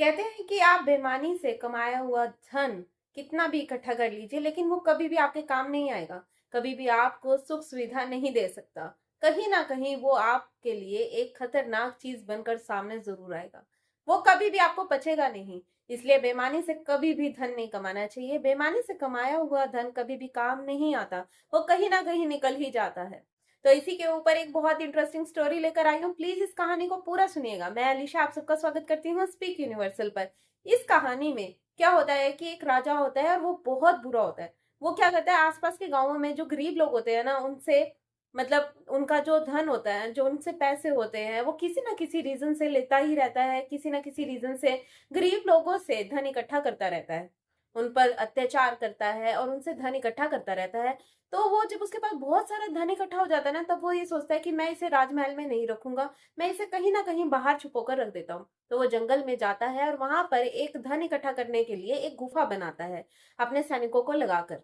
कहते हैं कि आप बेईमानी से कमाया हुआ धन कितना भी इकट्ठा कर लीजिए, लेकिन वो कभी भी आपके काम नहीं आएगा। कभी भी आपको सुख सुविधा नहीं दे सकता। कहीं ना कहीं वो आपके लिए एक खतरनाक चीज बनकर सामने जरूर आएगा। वो कभी भी आपको बचेगा नहीं। इसलिए बेईमानी से कभी भी धन नहीं कमाना चाहिए। बेईमानी से कमाया हुआ धन कभी भी काम नहीं आता। वो कहीं ना कहीं निकल ही जाता है। तो इसी के ऊपर एक बहुत इंटरेस्टिंग स्टोरी लेकर आई हूँ। प्लीज इस कहानी को पूरा सुनिएगा। मैं अलीशा आप सबका स्वागत करती हूँ स्पीक यूनिवर्सल पर। इस कहानी में क्या होता है कि एक राजा होता है और वो बहुत बुरा होता है। वो क्या करता है, आसपास के गांवों में जो गरीब लोग होते हैं ना, उनसे मतलब उनका जो धन होता है, जो उनसे पैसे होते हैं, वो किसी ना किसी रीजन से लेता ही रहता है। किसी ना किसी रीजन से गरीब लोगों से धन इकट्ठा करता रहता है। उन पर अत्याचार करता है और उनसे धन इकट्ठा करता रहता है। तो वो जब उसके पास बहुत सारा धन इकट्ठा हो जाता है ना, तब वो ये सोचता है कि मैं इसे राजमहल में नहीं रखूंगा। मैं इसे कहीं ना कहीं बाहर छुपा रख देता हूँ। तो वो जंगल में जाता है और वहां पर एक धन इकट्ठा करने के लिए एक गुफा बनाता है, अपने सैनिकों को लगाकर।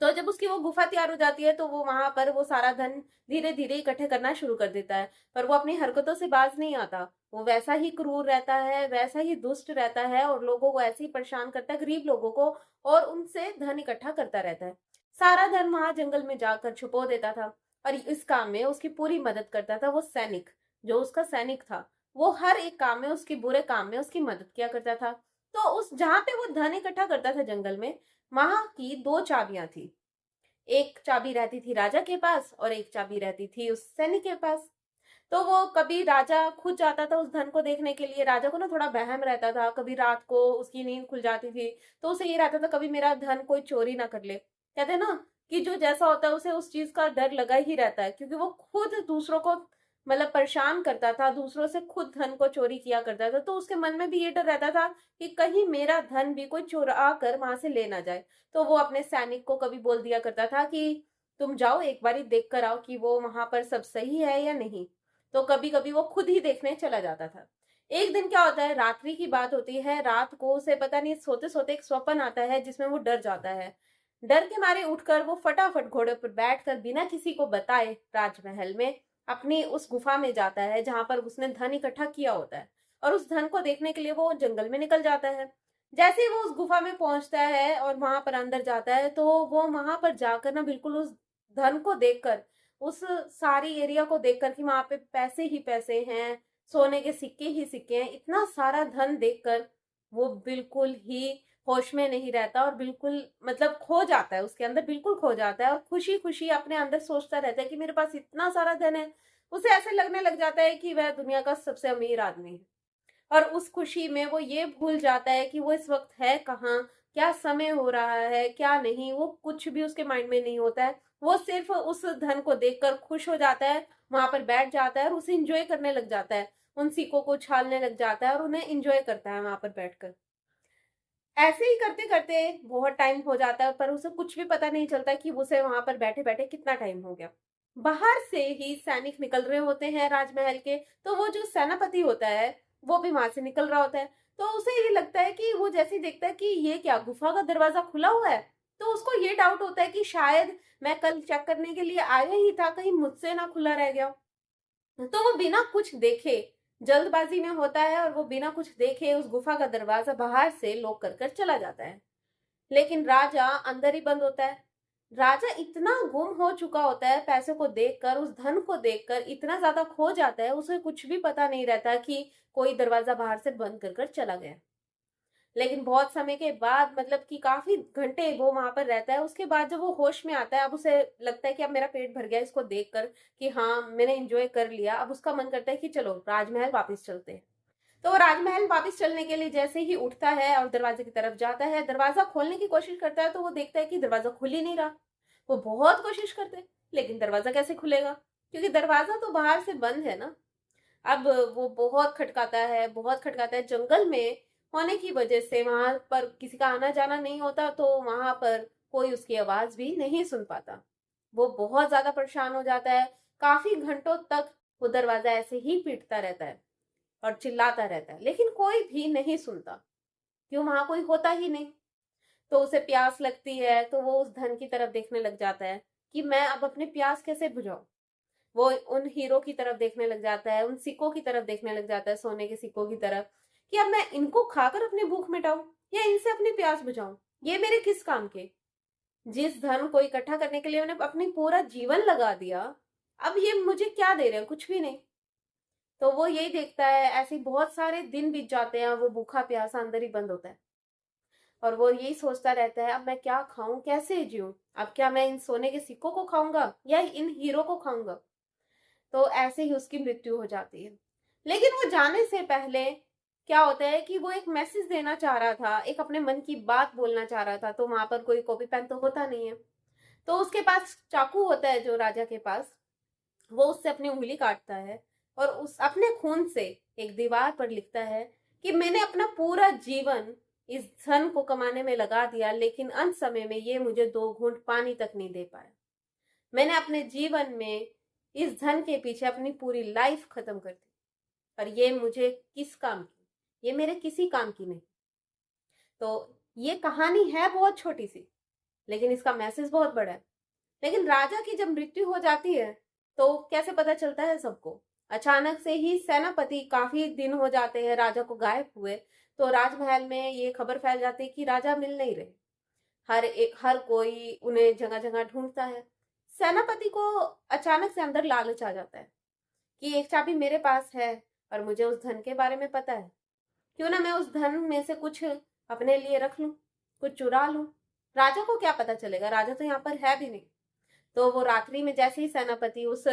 तो जब उसकी वो गुफा तैयार हो जाती है, तो वो वहां पर वो सारा धन धीरे धीरे इकट्ठे करना शुरू कर देता है। पर वो अपनी हरकतों से बाज नहीं आता। वो वैसा ही क्रूर रहता है, वैसा ही दुष्ट रहता है और लोगों को ऐसे ही परेशान करता है, गरीब लोगों को। और उनसे धन इकट्ठा करता रहता है। सारा धन वहां जंगल में जाकर छुपो देता था। और इस काम में उसकी पूरी मदद करता था वो सैनिक। जो उसका सैनिक था, वो हर एक काम में, उसके बुरे काम में उसकी मदद किया करता था। तो उस जहां पे वो धन इकट्ठा करता था जंगल में, वहां की दो चाबियां थी। एक चाबी रहती थी राजा के पास और एक चाबी रहती थी उस सैनिक के पास। तो वो कभी राजा खुद जाता था उस धन को देखने के लिए। राजा को ना थोड़ा वहम रहता था, कभी रात को उसकी नींद खुल जाती थी। तो उसे ये रहता था कभी मेरा धन कोई चोरी ना कर ले। कहते हैं ना कि जो जैसा होता है उसे उस चीज का डर लगा ही रहता है, क्योंकि वो खुद दूसरों को मतलब परेशान करता था, दूसरों से खुद धन को चोरी किया करता था। तो उसके मन में भी ये डर रहता था कि कहीं मेरा धन भी कोई चुरा कर वहां से ले ना जाए। तो वो अपने सैनिक को कभी बोल दिया करता था कि तुम जाओ एक बारी देख कर आओ कि वो वहां पर सब सही है या नहीं। तो कभी कभी वो खुद ही देखने चला जाता था। एक दिन क्या होता है, रात्रि की बात होती है। रात को उसे पता नहीं सोते सोते एक स्वप्न आता है जिसमें वो डर जाता है। डर के मारे उठकर वो फटाफट घोड़े पर बैठकर बिना किसी को बताए राजमहल में अपनी उस गुफा में जाता है जहां पर उसने धन इकट्ठा किया होता है। और उस धन को देखने के लिए वो जंगल में निकल जाता है। जैसे ही वो उस गुफा में पहुंचता है और वहां पर अंदर जाता है, तो वो वहां पर जाकर ना बिल्कुल उस धन को देखकर, उस सारी एरिया को देखकर कि वहां पे पैसे ही पैसे हैं, सोने के सिक्के ही सिक्के हैं, इतना सारा धन देखकर वो बिल्कुल ही होश में नहीं रहता और बिल्कुल मतलब खो जाता है, उसके अंदर बिल्कुल खो जाता है। और खुशी खुशी अपने अंदर सोचता रहता है कि मेरे पास इतना सारा धन है। उसे ऐसे लगने लग जाता है कि वह दुनिया का सबसे अमीर आदमी है। और उस खुशी में वो ये भूल जाता है कि वो इस वक्त है कहाँ, क्या समय हो रहा है क्या नहीं, वो कुछ भी उसके माइंड में नहीं होता है। वो सिर्फ उस धन को देखकर खुश हो जाता है, वहां पर बैठ जाता है और उसे इंजॉय करने लग जाता है। उन सिक्कों को उछालने लग जाता है और उन्हें इंजॉय करता है वहां पर बैठकर। ऐसे ही करते करते बहुत टाइम हो जाता है, पर उसे कुछ भी पता नहीं चलता कि उसे वहां पर बैठे बैठे कितना टाइम हो गया। बाहर से ही सैनिक निकल रहे होते हैं राजमहल के। तो वो जो सेनापति होता है, वो भी वहां से निकल रहा होता है। तो उसे ये लगता है कि वो जैसे ही देखता है कि ये क्या, गुफा का दरवाजा खुला हुआ है। तो उसको ये डाउट होता है कि शायद मैं कल चेक करने के लिए आया ही था, कहीं मुझसे ना खुला रह गया। तो वो बिना कुछ देखे, जल्दबाजी में होता है और वो बिना कुछ देखे उस गुफा का दरवाजा बाहर से लॉक कर कर चला जाता है। लेकिन राजा अंदर ही बंद होता है। राजा इतना गुम हो चुका होता है, पैसे को देखकर, उस धन को देखकर इतना ज्यादा खो जाता है, उसे कुछ भी पता नहीं रहता कि कोई दरवाजा बाहर से बंद कर कर चला गया। लेकिन बहुत समय के बाद, मतलब कि काफी घंटे वो वहां पर रहता है। उसके बाद जब वो होश में आता है, अब उसे लगता है कि अब मेरा पेट भर गया इसको देखकर, कि हाँ मैंने एंजॉय कर लिया। अब उसका मन करता है कि चलो राजमहल वापस चलते हैं। तो वो राजमहल वापस चलने के लिए जैसे ही उठता है और दरवाजे की तरफ जाता है, दरवाजा खोलने की कोशिश करता है, तो वो देखता है कि दरवाजा खुल ही नहीं रहा। वो बहुत कोशिश करते हैं, लेकिन दरवाजा कैसे खुलेगा, क्योंकि दरवाजा तो बाहर से बंद है ना। अब वो बहुत खटकाता है, बहुत खटकाता है। जंगल में होने की वजह से वहां पर किसी का आना जाना नहीं होता, तो वहां पर कोई उसकी आवाज भी नहीं सुन पाता। वो बहुत ज्यादा परेशान हो जाता है। काफी घंटों तक वो दरवाजा ऐसे ही पीटता रहता है और चिल्लाता रहता है, लेकिन कोई भी नहीं सुनता। क्यों, वहां कोई होता ही नहीं। तो उसे प्यास लगती है, तो वो उस धन की तरफ देखने लग जाता है कि मैं अब अपनी प्यास कैसे बुझाऊं। वो उन हीरो की तरफ देखने लग जाता है, उन सिक्कों की तरफ देखने लग जाता है, सोने के सिक्कों की तरफ, कि अब मैं इनको खाकर अपनी भूख मिटाऊं या इनसे अपनी प्यास बुझाऊं, ये मेरे किस काम के। जिस धन को इकट्ठा करने के लिए मैंने अपनी पूरा जीवन लगा दिया, अब ये मुझे क्या दे रहे हैं, कुछ भी नहीं। तो वो यही देखता है, ऐसे बहुत सारे दिन बीत जाते हैं, वो भूखा प्यासा अंदर ही बंद होता है और वो यही सोचता रहता है, अब मैं क्या खाऊं, कैसे जीऊं, अब क्या मैं इन सोने के सिक्कों को खाऊंगा या इन हीरो को खाऊंगा। तो ऐसे ही उसकी मृत्यु हो जाती है। लेकिन वो जाने से पहले क्या होता है कि वो एक मैसेज देना चाह रहा था, एक अपने मन की बात बोलना चाह रहा था, तो वहां पर कोई कॉपी पेन तो होता नहीं है। तो उसके पास चाकू होता है, जो राजा के पास, वो उससे अपनी उंगली काटता है और उस अपने खून से एक दीवार पर लिखता है कि मैंने अपना पूरा जीवन इस धन को कमाने में लगा दिया, लेकिन अंत समय में ये मुझे 2 घूंट पानी तक नहीं दे पाया। मैंने अपने जीवन में इस धन के पीछे अपनी पूरी लाइफ खत्म कर दी और ये मुझे किस काम की, ये मेरे किसी काम की नहीं। तो ये कहानी है बहुत छोटी सी, लेकिन इसका मैसेज बहुत बड़ा है। लेकिन राजा की जब मृत्यु हो जाती है तो कैसे पता चलता है सबको, अचानक से ही सेनापति काफी दिन हो जाते हैं राजा को गायब हुए, तो राजमहल में ये खबर फैल जाती है कि राजा मिल नहीं रहे। हर कोई उन्हें जगह जगह ढूंढता है। सेनापति को अचानक से अंदर लालच आ जाता है कि एक चाबी मेरे पास है और मुझे उस धन के बारे में पता है, क्यों ना मैं उस धन में से कुछ अपने लिए रख लूं, कुछ चुरा लूं। राजा को क्या पता चलेगा, राजा तो यहाँ पर है भी नहीं। तो वो रात्रि में जैसे ही सेनापति उस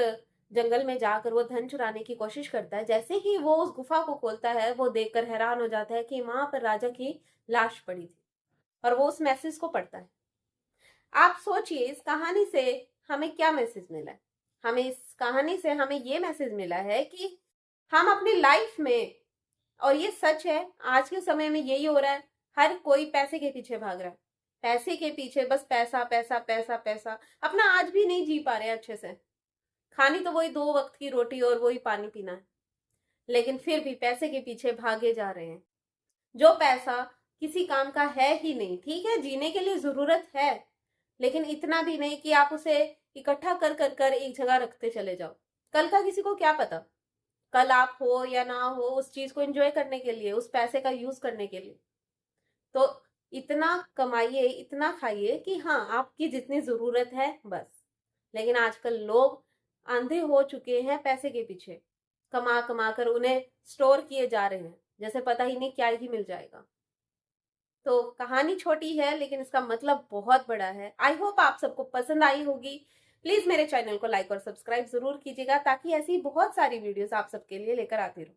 जंगल में जाकर वो धन चुराने की कोशिश करता है, जैसे ही वो उस गुफा को खोलता है, वो देखकर हैरान हो जाता है कि वहां पर राजा की लाश पड़ी थी और वो उस मैसेज को पढ़ता है। आप सोचिए, इस कहानी से हमें क्या मैसेज मिला है। हमें इस कहानी से हमें ये मैसेज मिला है कि हम अपनी लाइफ में, और ये सच है, आज के समय में यही हो रहा है, हर कोई पैसे के पीछे भाग रहा है। पैसे के पीछे, बस पैसा पैसा पैसा पैसा। अपना आज भी नहीं जी पा रहे हैं अच्छे से। खानी तो वही 2 वक्त की रोटी और वही पानी पीना है, लेकिन फिर भी पैसे के पीछे भागे जा रहे हैं। जो पैसा किसी काम का है ही नहीं। ठीक है, जीने के लिए जरूरत है, लेकिन इतना भी नहीं कि आप उसे इकट्ठा कर कर कर एक जगह रखते चले जाओ। कल का किसी को क्या पता, कल आप हो या ना हो उस चीज को एंजॉय करने के लिए, उस पैसे का यूज करने के लिए। तो इतना कमाइए, इतना खाइए कि हाँ, आपकी जितनी जरूरत है बस। लेकिन आजकल लोग अंधे हो चुके हैं पैसे के पीछे, कमा कमा कर उन्हें स्टोर किए जा रहे हैं, जैसे पता ही नहीं क्या ही मिल जाएगा। तो कहानी छोटी है लेकिन इसका मतलब बहुत बड़ा है। आई होप आप सबको पसंद आई होगी। प्लीज मेरे चैनल को लाइक और सब्सक्राइब जरूर कीजिएगा, ताकि ऐसी बहुत सारी वीडियोस आप सबके लिए लेकर आती रहूं।